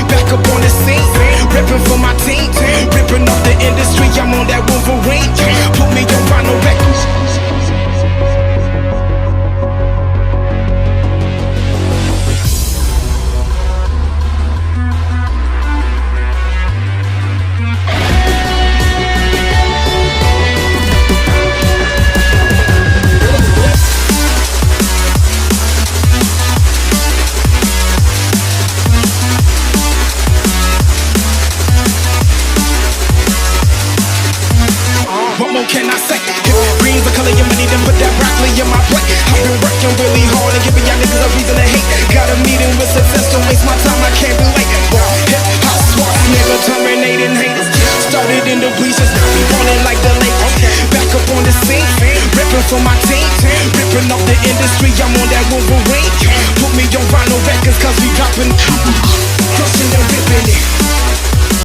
Back up on the scene, ripping for my team, ripping off the industry. I'm on that Wolverine. Put me on vinyl records. What more can I say? Green's the color of money, then put that broccoli in my plate. I've been working really hard and giving y'all niggas a reason to hate. Got a meeting with success, don't waste my time, I can't be late. Hip hop swat, never terminating haters. Started in the bleachers, now we ballin' like the Lakers. Back up on the scene, ripping for my team, ripping off the industry. I'm on that Wolverine. Put me on vinyl records, cause we dropping.